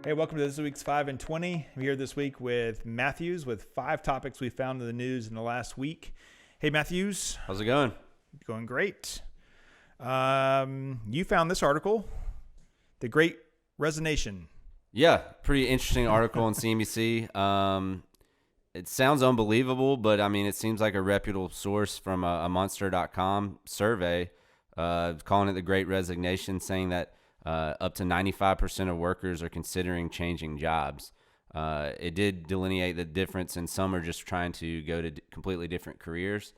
Hey, welcome to this week's 5 and 20. I'm here this week with Matthews with 5 topics we found in the news in the last week. Hey, Matthews. How's it going? Going great. You found this article, The Great Resignation. Yeah, pretty interesting article on CNBC. It sounds unbelievable, but I mean, it seems like a reputable source from a Monster.com survey calling it the Great Resignation, saying that up to 95% of workers are considering changing jobs. It did delineate the difference, and some are just trying to go to completely different careers.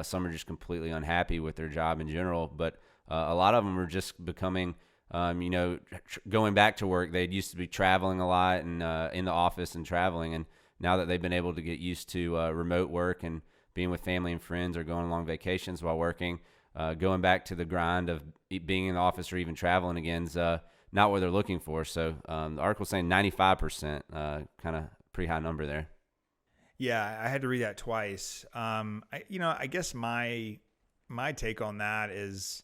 Some are just completely unhappy with their job in general, but a lot of them are just becoming, going back to work. They used to be traveling a lot and in the office and traveling, and now that they've been able to get used to remote work and being with family and friends or going on long vacations while working, going back to the grind of being in the office or even traveling again is not what they're looking for. So the article's saying 95%, kind of pretty high number there. Yeah, I had to read that twice. I guess my take on that is,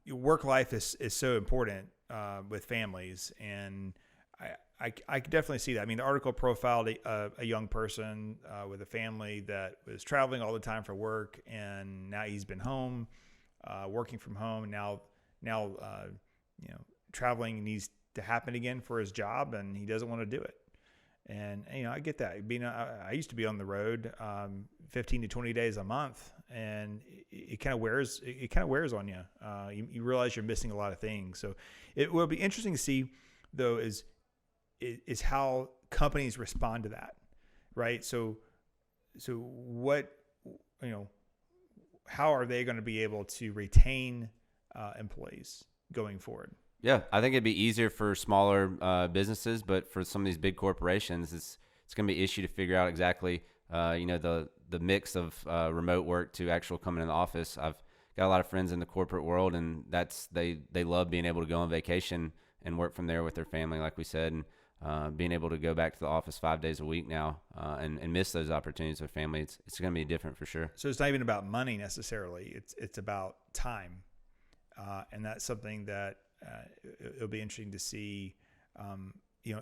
work life is so important with families, and I could definitely see that. I mean, the article profiled a young person with a family that was traveling all the time for work, and now he's been home, working from home, and now traveling needs to happen again for his job, and he doesn't want to do it. And I get that. I used to be on the road 15 to 20 days a month, and it kind of wears on you. You realize you're missing a lot of things. So it will be interesting to see, though, is how companies respond to that, right? So what, how are they going to be able to retain employees going forward? Yeah, I think it'd be easier for smaller businesses, but for some of these big corporations, it's going to be an issue to figure out exactly, the mix of remote work to actual coming in the office. I've got a lot of friends in the corporate world, and they love being able to go on vacation and work from there with their family, like we said, and being able to go back to the office 5 days a week now and miss those opportunities with family. It's going to be different for sure. So it's not even about money necessarily. It's about time, and that's something that it'll be interesting to see.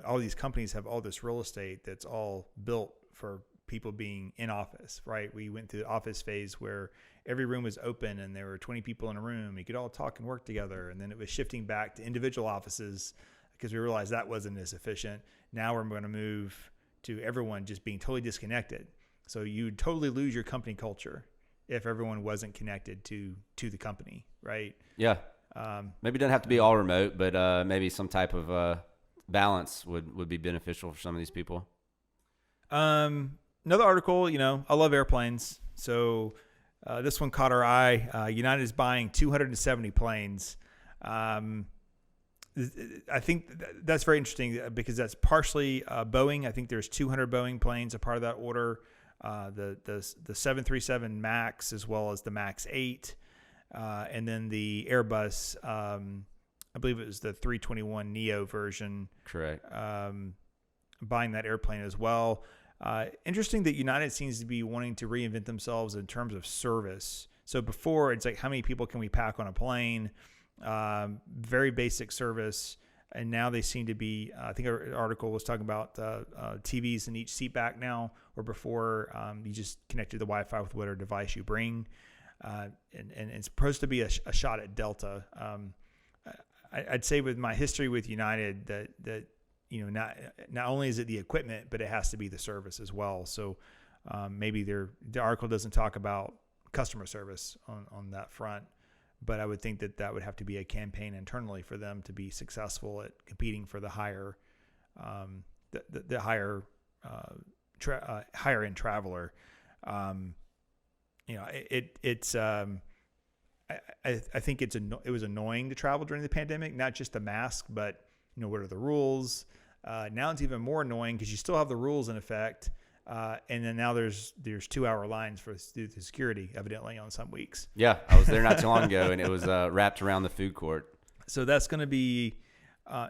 All these companies have all this real estate that's all built for people being in office, right? We went through the office phase where every room was open and there were 20 people in a room. You could all talk and work together. And then it was shifting back to individual offices because we realized that wasn't as efficient. Now we're going to move to everyone just being totally disconnected. So you'd totally lose your company culture if everyone wasn't connected to the company, right? Yeah. Maybe it doesn't have to be all remote, but maybe some type of balance would be beneficial for some of these people. Another article, I love airplanes. So this one caught our eye. United is buying 270 planes. I think that's very interesting because that's partially Boeing. I think there's 200 Boeing planes a part of that order. The 737 MAX as well as the MAX 8. And then the Airbus, I believe it was the 321 Neo version. Correct. Buying that airplane as well. Interesting that United seems to be wanting to reinvent themselves in terms of service. So before, it's like, how many people can we pack on a plane? Very basic service. And now they seem to be, I think our article was talking about TVs in each seat back now, where before you just connected the Wi-Fi with whatever device you bring. And it's supposed to be a shot at Delta. I'd say with my history with United that not only is it the equipment, but it has to be the service as well. So maybe the article doesn't talk about customer service on that front, but I would think that would have to be a campaign internally for them to be successful at competing for the higher higher end traveler. I think it was annoying to travel during the pandemic, not just the mask, but what are the rules? Now it's even more annoying because you still have the rules in effect, and then now there's 2-hour lines for the security, evidently, on some weeks. Yeah, I was there not too long ago, and it was wrapped around the food court. So that's going to be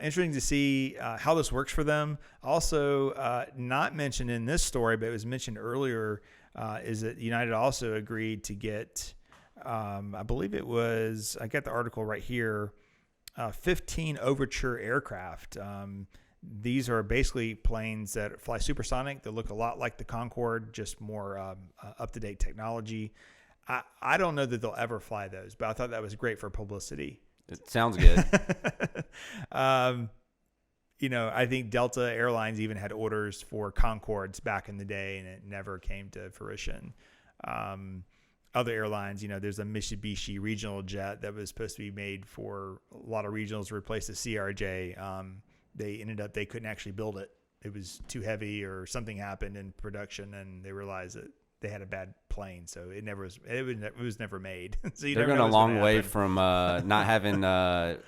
interesting to see how this works for them. Also, not mentioned in this story, but it was mentioned earlier, is that United also agreed to get, I believe it was, I got the article right here, 15 Overture aircraft. These are basically planes that fly supersonic. They look a lot like the Concorde, just more up-to-date technology. I don't know that they'll ever fly those, but I thought that was great for publicity. It sounds good. I think Delta Airlines even had orders for Concordes back in the day, and it never came to fruition. Other airlines, there's a Mitsubishi regional jet that was supposed to be made for a lot of regionals to replace the CRJ. They couldn't actually build it. It was too heavy, or something happened in production, and they realized that they had a bad plane, so it was never made. So they're going a long way from not having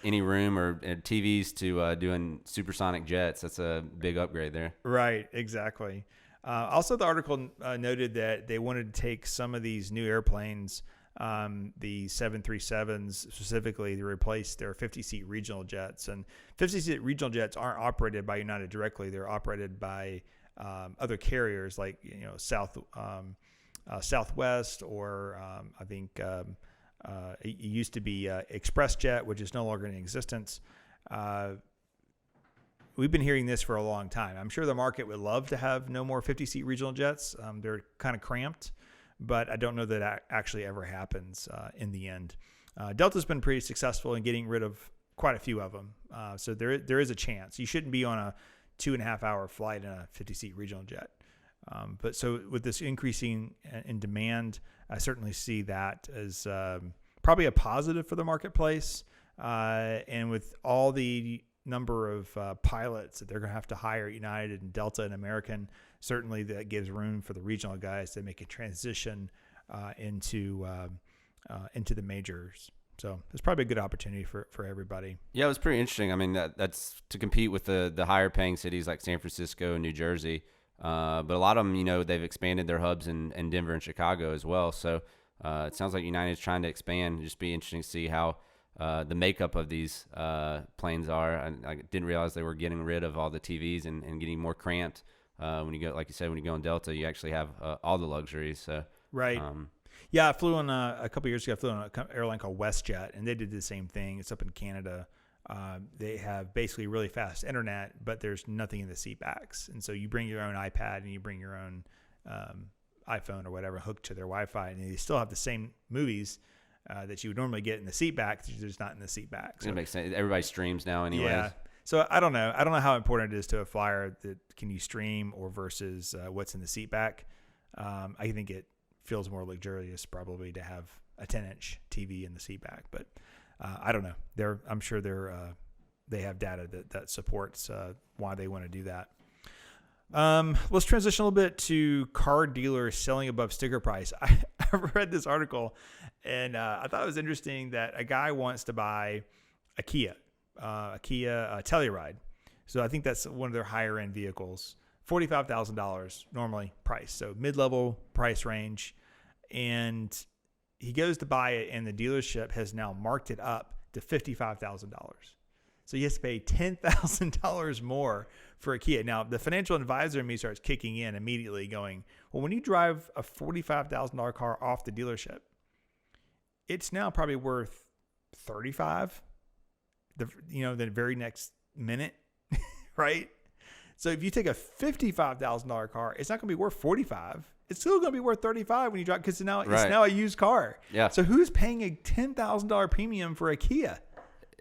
any room or TVs to doing supersonic jets. That's a big upgrade there. Right, exactly. Also, the article noted that they wanted to take some of these new airplanes, the 737s specifically, to replace their 50-seat regional jets. And 50-seat regional jets aren't operated by United directly; they're operated by other carriers like Southwest, or I think it used to be ExpressJet, which is no longer in existence. We've been hearing this for a long time. I'm sure the market would love to have no more 50-seat regional jets. They're kind of cramped, but I don't know that actually ever happens in the end. Delta's been pretty successful in getting rid of quite a few of them, so there is a chance. You shouldn't be on a 2.5-hour flight in a 50-seat regional jet. But so with this increasing in demand, I certainly see that as probably a positive for the marketplace. And with all the number of pilots that they're going to have to hire, United and Delta and American, certainly that gives room for the regional guys to make a transition into the majors. So it's probably a good opportunity for everybody. Yeah, it was pretty interesting. I mean, that's to compete with the higher paying cities like San Francisco and New Jersey. But a lot of them, they've expanded their hubs in Denver and Chicago as well. So it sounds like United's trying to expand. It'd just be interesting to see how the makeup of these planes are. I didn't realize they were getting rid of all the TVs and getting more cramped. When you go, like you said, when you go on Delta, you actually have all the luxuries. So right. Yeah, I flew on a couple years ago. I flew on an airline called WestJet, and they did the same thing. It's up in Canada. They have basically really fast internet, but there's nothing in the seat backs. And so you bring your own iPad and you bring your own iPhone or whatever hooked to their Wi-Fi, and you still have the same movies that you would normally get in the seat back. They're just not in the seat back. So it makes sense. Everybody streams now anyways. Yeah. So I don't know. I don't know how important it is to a flyer that can you stream or versus what's in the seat back. I think it feels more luxurious probably to have a 10-inch TV in the seat back, but I don't know. I'm sure they have data that supports why they want to do that. Let's transition a little bit to car dealers selling above sticker price. I read this article, and I thought it was interesting that a guy wants to buy a Kia Telluride. So I think that's one of their higher end vehicles. $45,000 normally price, so mid-level price range, and he goes to buy it, and the dealership has now marked it up to $55,000. So he has to pay $10,000 more for a Kia. Now, the financial advisor in me starts kicking in immediately, going, well, when you drive a $45,000 car off the dealership, it's now probably worth $35,000 the very next minute, right? So if you take a $55,000 car, it's not going to be worth $45,000. It's still going to be worth $35,000 when you drive, because now it's now a used car. Yeah. So who's paying a $10,000 premium for a Kia?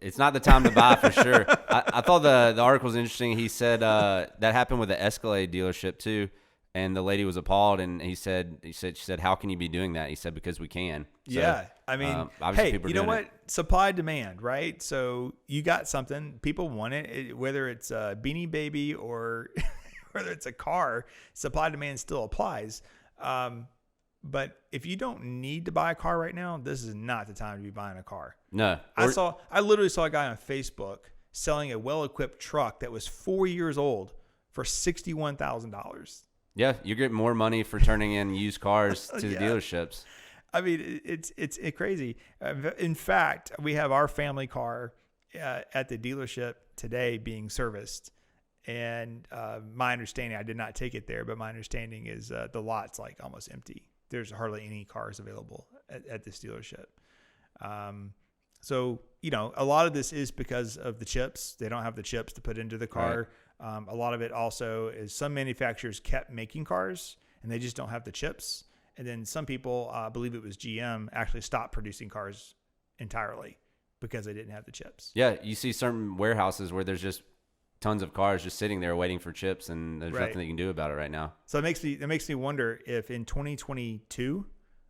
It's not the time to buy for sure. I thought the article was interesting. He said that happened with the Escalade dealership too, and the lady was appalled. And she said, "How can you be doing that?" He said, "Because we can." So, yeah, I mean, hey, you know what? Supply demand, right? So you got something, people want it, whether it's a Beanie Baby or whether it's a car. Supply demand still applies. But if you don't need to buy a car right now, this is not the time to be buying a car. No. I literally saw a guy on Facebook selling a well-equipped truck that was 4 years old for $61,000. Yeah, you get more money for turning in used cars to the dealerships. I mean, it's crazy. In fact, we have our family car at the dealership today being serviced. And my understanding, I did not take it there, but my understanding is the lot's like almost empty. There's hardly any cars available at this dealership. So, a lot of this is because of the chips. They don't have the chips to put into the car. Right. A lot of it also is some manufacturers kept making cars and they just don't have the chips. And then some people, I believe it was GM, actually stopped producing cars entirely because they didn't have the chips. Yeah, you see certain warehouses where there's just tons of cars just sitting there waiting for chips, and there's nothing they can do about it right now. So it makes me wonder if in 2022,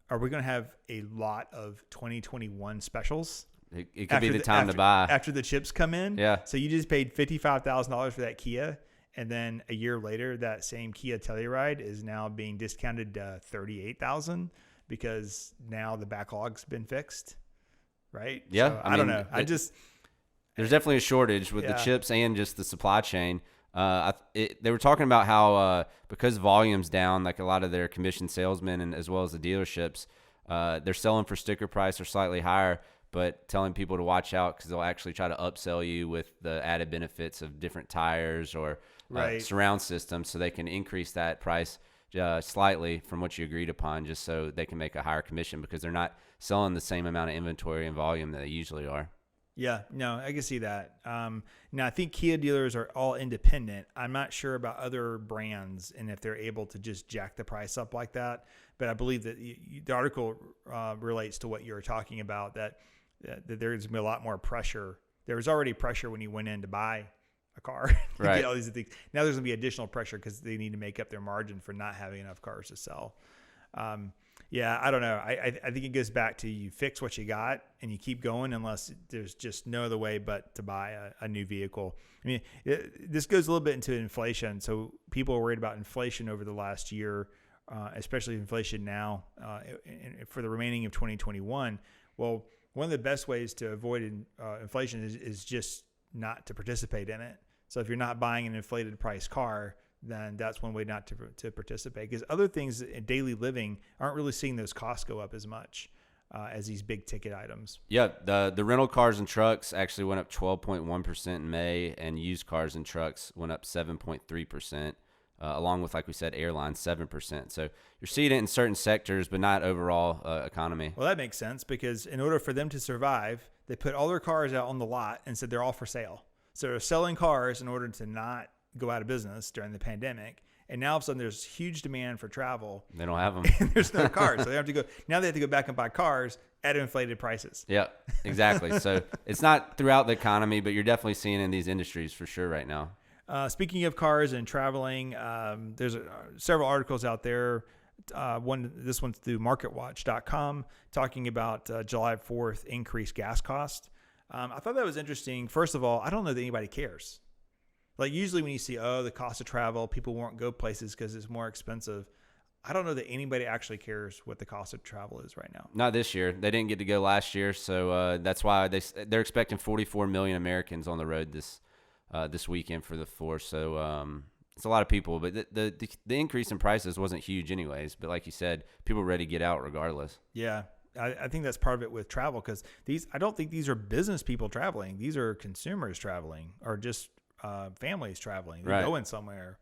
are we going to have a lot of 2021 specials? It could be the time to buy after the chips come in. Yeah. So you just paid $55,000 for that Kia, and then a year later, that same Kia Telluride is now being discounted to $38,000 because now the backlog's been fixed, right? Yeah. So, I don't know. There's definitely a shortage with the chips and just the supply chain. They were talking about how because volume's down, like a lot of their commission salesmen and as well as the dealerships, they're selling for sticker price or slightly higher, but telling people to watch out because they'll actually try to upsell you with the added benefits of different tires or surround systems, so they can increase that price slightly from what you agreed upon, just so they can make a higher commission because they're not selling the same amount of inventory and volume that they usually are. Yeah, no, I can see that. Now, I think Kia dealers are all independent. I'm not sure about other brands and if they're able to just jack the price up like that. But I believe that the article relates to what you were talking about, that there's going to be a lot more pressure. There was already pressure when you went in to buy a car. Right. Get all these things. Now there's going to be additional pressure because they need to make up their margin for not having enough cars to sell. Yeah, I don't know. I think it goes back to you fix what you got and you keep going unless there's just no other way but to buy a new vehicle. I mean, this goes a little bit into inflation. So people are worried about inflation over the last year, especially inflation now for the remaining of 2021. Well, one of the best ways to avoid inflation is just not to participate in it. So if you're not buying an inflated price car, then that's one way not to participate, because other things in daily living aren't really seeing those costs go up as much as these big ticket items. Yeah, the rental cars and trucks actually went up 12.1% in May, and used cars and trucks went up 7.3%, along with, like we said, airlines 7%. So you're seeing it in certain sectors, but not overall economy. Well, that makes sense, because in order for them to survive, they put all their cars out on the lot and said they're all for sale. So they're selling cars in order to not go out of business during the pandemic, and now all of a sudden there's huge demand for travel. They don't have them, and there's no cars, so they have to go. Now they have to go back and buy cars at inflated prices. Yeah, exactly. So it's not throughout the economy, but you're definitely seeing it in these industries for sure right now. Speaking of cars and traveling, there's several articles out there. This one's through MarketWatch.com talking about July 4th increased gas cost. I thought that was interesting. First of all, I don't know that anybody cares. Like usually when you see, the cost of travel, people won't go places because it's more expensive. I don't know that anybody actually cares what the cost of travel is right now. Not this year. They didn't get to go last year, so that's why they're expecting 44 million Americans on the road this weekend for the 4th. So it's a lot of people, but the increase in prices wasn't huge anyways. But like you said, people are ready to get out regardless. Yeah. I think that's part of it with travel, because I don't think these are business people traveling. These are consumers traveling, or just families traveling. They're going somewhere.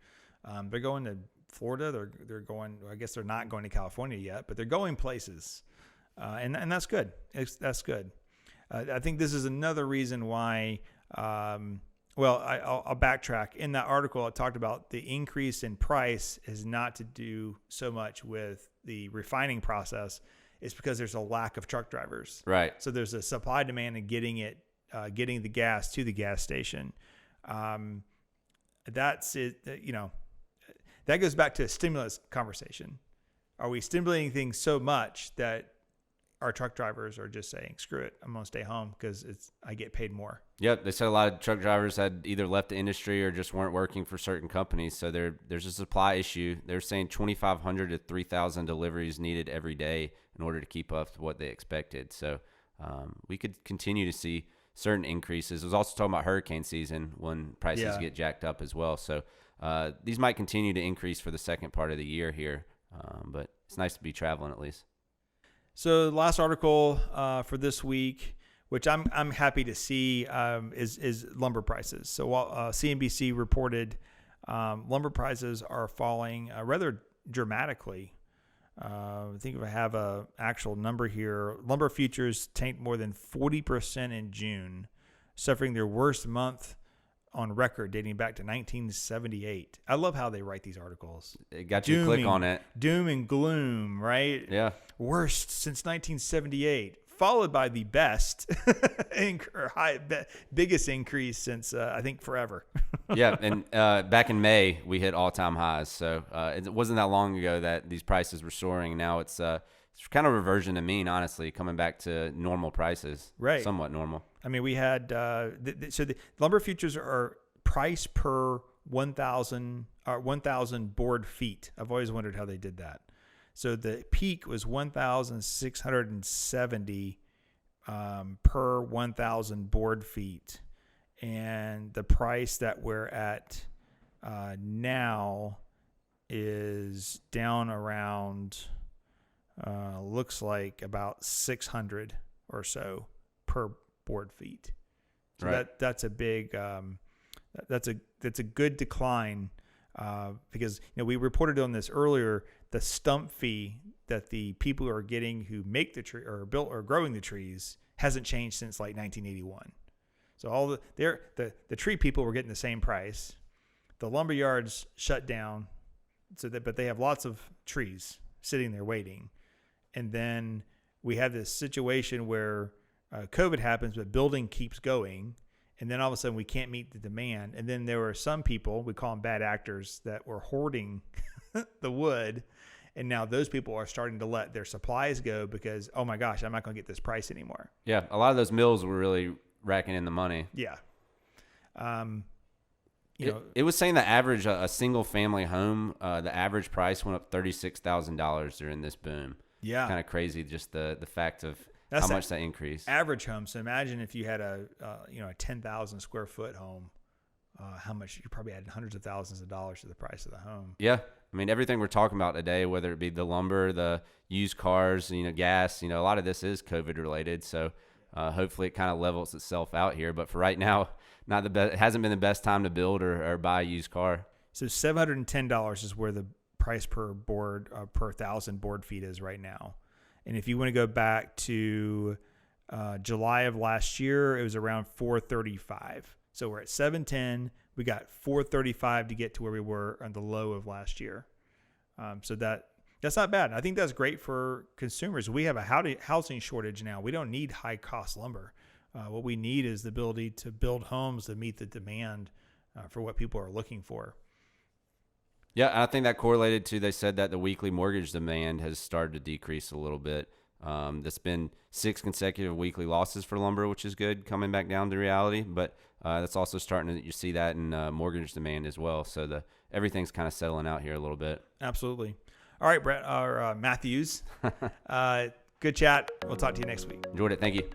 They're going to Florida. They're going. I guess they're not going to California yet, but they're going places, and that's good. That's good. I think this is another reason why. I'll backtrack. In that article, it talked about the increase in price is not to do so much with the refining process. It's because there's a lack of truck drivers. Right. So there's a supply demand in getting the gas to the gas station. That's it. That goes back to a stimulus conversation. Are we stimulating things so much that our truck drivers are just saying, screw it, I'm going to stay home because I get paid more? Yep. They said a lot of truck drivers had either left the industry or just weren't working for certain companies. So there's a supply issue. They're saying 2,500 to 3,000 deliveries needed every day in order to keep up with what they expected. So we could continue to see certain increases. It was also talking about hurricane season when prices get jacked up as well. So these might continue to increase for the second part of the year here, but it's nice to be traveling at least. So the last article for this week, which I'm happy to see, is lumber prices. So while CNBC reported lumber prices are falling rather dramatically I think if I have a actual number here, lumber futures tanked more than 40% in June, suffering their worst month on record dating back to 1978. I love how they write these articles. It got you to click on it. Doom and gloom, right? Yeah. Worst since 1978, followed by the best biggest increase since I think forever. Yeah, and back in May we hit all-time highs. So it wasn't that long ago that these prices were soaring. Now it's kind of a reversion to mean, honestly, coming back to normal prices, right? Somewhat normal. I mean, we had so the lumber futures are price per 1,000 board feet. I've always wondered how they did that. So the peak was 1,670 per 1,000 board feet, and the price that we're at now is down around looks like about 600 or so per board feet. So right. that's a big that's a good decline because we reported on this earlier. The stump fee that the people are getting who make the tree or built or growing the trees hasn't changed since like 1981. So all the tree people were getting the same price. The lumber yards shut down, but they have lots of trees sitting there waiting. And then we have this situation where COVID happens, but building keeps going. And then all of a sudden we can't meet the demand. And then there were some people, we call them bad actors, that were hoarding the wood. And now those people are starting to let their supplies go because, oh my gosh, I'm not going to get this price anymore. Yeah, a lot of those mills were really racking in the money. Yeah. It was saying the average, a single family home, the average price went up $36,000 during this boom. Yeah. Kind of crazy, just the fact of how much that increased. Average home. So imagine if you had a 10,000 square foot home, how much you probably added hundreds of thousands of dollars to the price of the home. Yeah. I mean, everything we're talking about today, whether it be the lumber, the used cars, gas, a lot of this is COVID related. So hopefully it kind of levels itself out here. But for right now, not the best. It hasn't been the best time to build or buy a used car. So $710 is where the price per board per 1,000 board feet is right now. And if you want to go back to July of last year, it was around $435. So we're at $710. We got $435 to get to where we were on the low of last year. So that's not bad. I think that's great for consumers. We have a housing shortage now. We don't need high cost lumber. What we need is the ability to build homes that meet the demand for what people are looking for. Yeah, and I think that correlated to, they said that the weekly mortgage demand has started to decrease a little bit. That's been 6 consecutive weekly losses for lumber, which is good, coming back down to reality. But that's also starting to, you see that in mortgage demand as well. So everything's kind of settling out here a little bit. Absolutely. All right, Brett, or Matthews. Good chat. We'll talk to you next week. Enjoyed it. Thank you.